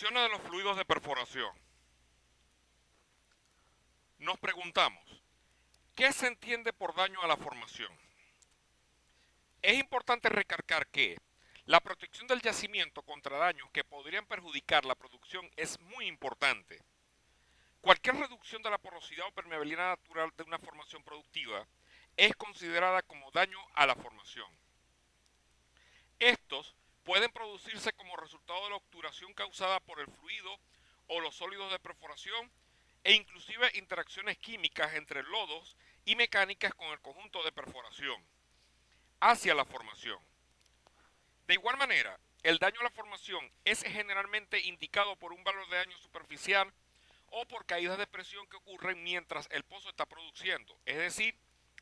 Definiciones de los fluidos de perforación. Nos preguntamos, ¿qué se entiende por daño a la formación? Es importante recalcar que la protección del yacimiento contra daños que podrían perjudicar la producción es muy importante. Cualquier reducción de la porosidad o permeabilidad natural de una formación productiva es considerada como daño a la formación. Estos pueden producirse como resultado de la obturación causada por el fluido o los sólidos de perforación e inclusive interacciones químicas entre lodos y mecánicas con el conjunto de perforación hacia la formación. De igual manera, el daño a la formación es generalmente indicado por un valor de daño superficial o por caídas de presión que ocurren mientras el pozo está produciendo, es decir,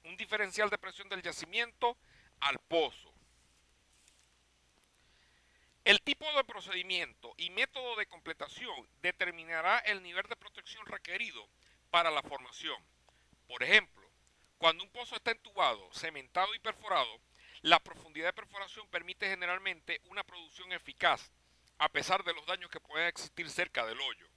un diferencial de presión del yacimiento al pozo. El tipo de procedimiento y método de completación determinará el nivel de protección requerido para la formación. Por ejemplo, cuando un pozo está entubado, cementado y perforado, la profundidad de perforación permite generalmente una producción eficaz, a pesar de los daños que pueden existir cerca del hoyo.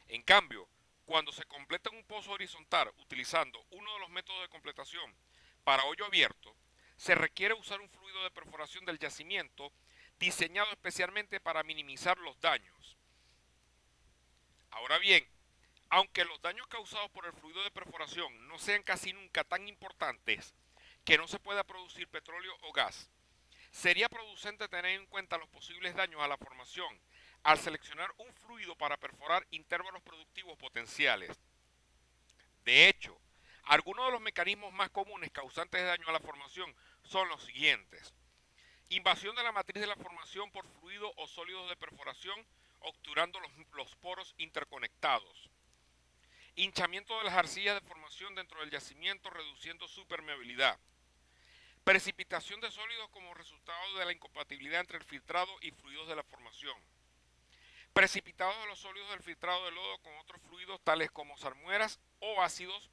En cambio, cuando se completa un pozo horizontal utilizando uno de los métodos de completación para hoyo abierto, se requiere usar un fluido de perforación del yacimiento diseñado especialmente para minimizar los daños. Ahora bien, aunque los daños causados por el fluido de perforación no sean casi nunca tan importantes que no se pueda producir petróleo o gas, sería producente tener en cuenta los posibles daños a la formación al seleccionar un fluido para perforar intervalos productivos potenciales. De hecho, algunos de los mecanismos más comunes causantes de daño a la formación son los siguientes: invasión de la matriz de la formación por fluido o sólidos de perforación obturando los poros interconectados, hinchamiento de las arcillas de formación dentro del yacimiento reduciendo su permeabilidad, precipitación de sólidos como resultado de la incompatibilidad entre el filtrado y fluidos de la formación, precipitados de los sólidos del filtrado de lodo con otros fluidos tales como salmueras o ácidos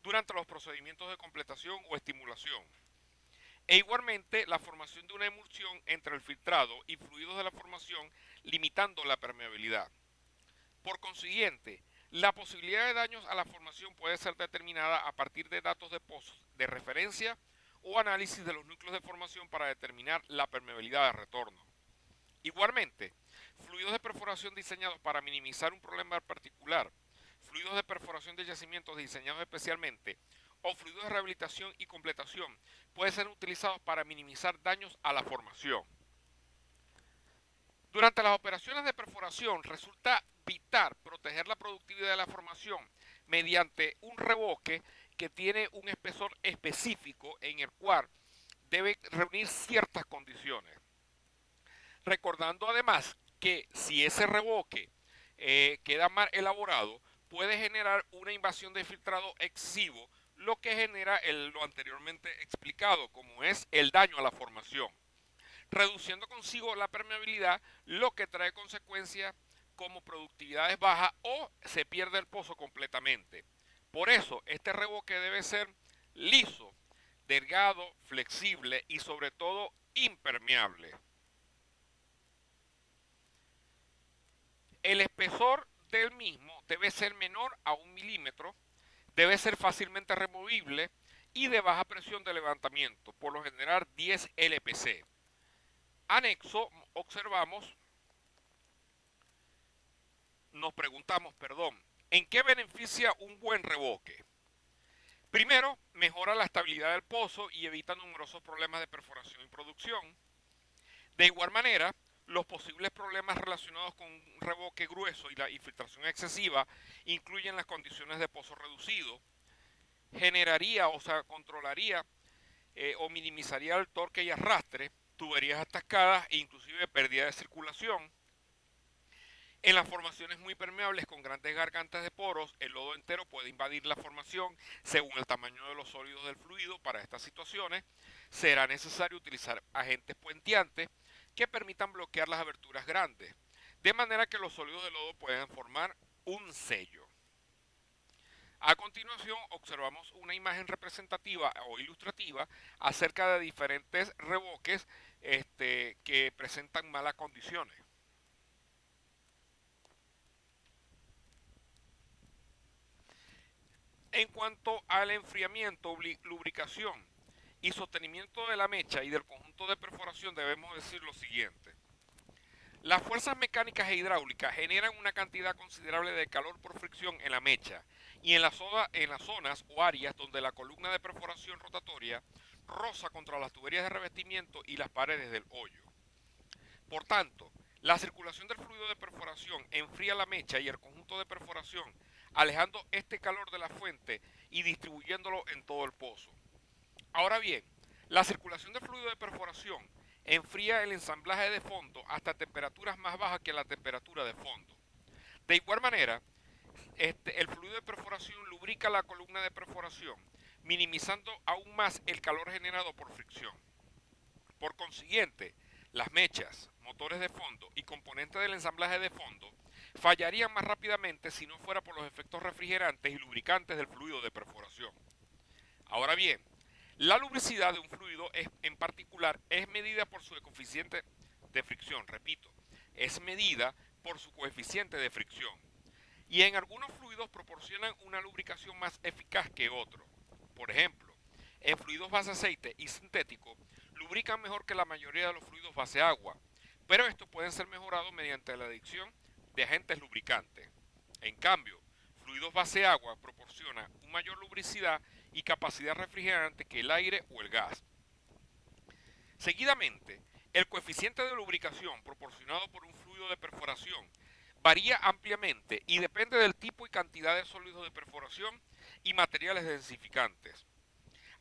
durante los procedimientos de completación o estimulación, e igualmente la formación de una emulsión entre el filtrado y fluidos de la formación limitando la permeabilidad. Por consiguiente, la posibilidad de daños a la formación puede ser determinada a partir de datos de pozos de referencia o análisis de los núcleos de formación para determinar la permeabilidad de retorno. Igualmente, fluidos de perforación diseñados para minimizar un problema particular, fluidos de perforación de yacimientos diseñados especialmente, o fluidos de rehabilitación y completación pueden ser utilizados para minimizar daños a la formación. Durante las operaciones de perforación resulta vital proteger la productividad de la formación mediante un revoque que tiene un espesor específico en el cual debe reunir ciertas condiciones. Recordando además que si ese revoque queda mal elaborado, puede generar una invasión de filtrado excesivo, lo que genera lo anteriormente explicado, como es el daño a la formación, reduciendo consigo la permeabilidad, lo que trae consecuencias como productividades bajas o se pierde el pozo completamente. Por eso, este revoque debe ser liso, delgado, flexible y sobre todo impermeable. El espesor del mismo debe ser menor a 1 milímetro, debe ser fácilmente removible y de baja presión de levantamiento, por lo general 10 LPC. Anexo, nos preguntamos, ¿en qué beneficia un buen revoque? Primero, mejora la estabilidad del pozo y evita numerosos problemas de perforación y producción. De igual manera, los posibles problemas relacionados con un revoque grueso y la infiltración excesiva incluyen las condiciones de pozo reducido, generaría, o sea, controlaría o minimizaría el torque y arrastre, tuberías atascadas e inclusive pérdida de circulación. En las formaciones muy permeables con grandes gargantas de poros, el lodo entero puede invadir la formación según el tamaño de los sólidos del fluido. Para estas situaciones será necesario utilizar agentes puenteantes que permitan bloquear las aberturas grandes, de manera que los sólidos del lodo puedan formar un sello. A continuación observamos una imagen representativa o ilustrativa acerca de diferentes revoques que presentan malas condiciones. En cuanto al enfriamiento, lubricación y sostenimiento de la mecha y del conjunto de perforación, debemos decir lo siguiente. Las fuerzas mecánicas e hidráulicas generan una cantidad considerable de calor por fricción en la mecha y en las zonas o áreas donde la columna de perforación rotatoria roza contra las tuberías de revestimiento y las paredes del hoyo. Por tanto, la circulación del fluido de perforación enfría la mecha y el conjunto de perforación, alejando este calor de la fuente y distribuyéndolo en todo el pozo. Ahora bien, la circulación del fluido de perforación enfría el ensamblaje de fondo hasta temperaturas más bajas que la temperatura de fondo. De igual manera, el fluido de perforación lubrica la columna de perforación, minimizando aún más el calor generado por fricción. Por consiguiente, las mechas, motores de fondo y componentes del ensamblaje de fondo fallarían más rápidamente si no fuera por los efectos refrigerantes y lubricantes del fluido de perforación. Ahora bien, la lubricidad de un fluido en particular es medida por su coeficiente de fricción, repito, es medida por su coeficiente de fricción. Y en algunos fluidos proporcionan una lubricación más eficaz que otros. Por ejemplo, en fluidos base aceite y sintético, lubrican mejor que la mayoría de los fluidos base agua, pero estos pueden ser mejorados mediante la adición de agentes lubricantes. En cambio, fluidos base agua proporcionan una mayor lubricidad y capacidad refrigerante que el aire o el gas. Seguidamente, el coeficiente de lubricación proporcionado por un fluido de perforación varía ampliamente y depende del tipo y cantidad de sólidos de perforación y materiales densificantes,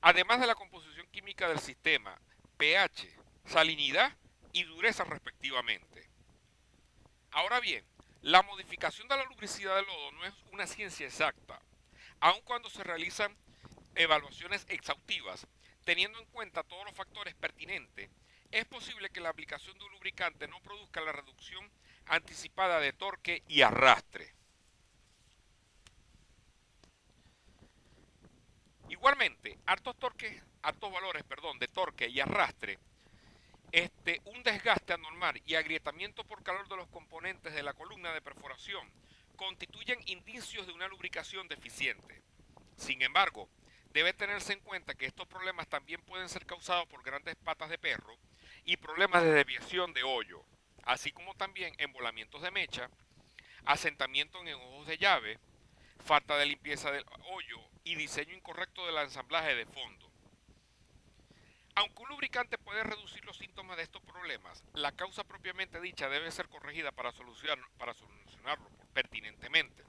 además de la composición química del sistema, pH, salinidad y dureza respectivamente. Ahora bien, la modificación de la lubricidad del lodo no es una ciencia exacta, aun cuando se realizan evaluaciones exhaustivas, teniendo en cuenta todos los factores pertinentes, es posible que la aplicación de un lubricante no produzca la reducción anticipada de torque y arrastre. Igualmente, altos valores de torque y arrastre, un desgaste anormal y agrietamiento por calor de los componentes de la columna de perforación constituyen indicios de una lubricación deficiente. Sin embargo, debe tenerse en cuenta que estos problemas también pueden ser causados por grandes patas de perro y problemas de desviación de hoyo, así como también embolamientos de mecha, asentamiento en ojos de llave, falta de limpieza del hoyo y diseño incorrecto del ensamblaje de fondo. Aunque un lubricante puede reducir los síntomas de estos problemas, la causa propiamente dicha debe ser corregida para solucionarlo pertinentemente.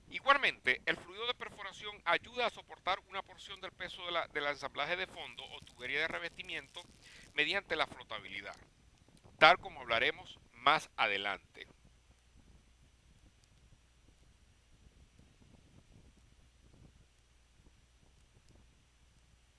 Igualmente, el fluido de perforación ayuda a soportar una porción del peso del ensamblaje de fondo o tubería de revestimiento mediante la flotabilidad, tal como hablaremos más adelante.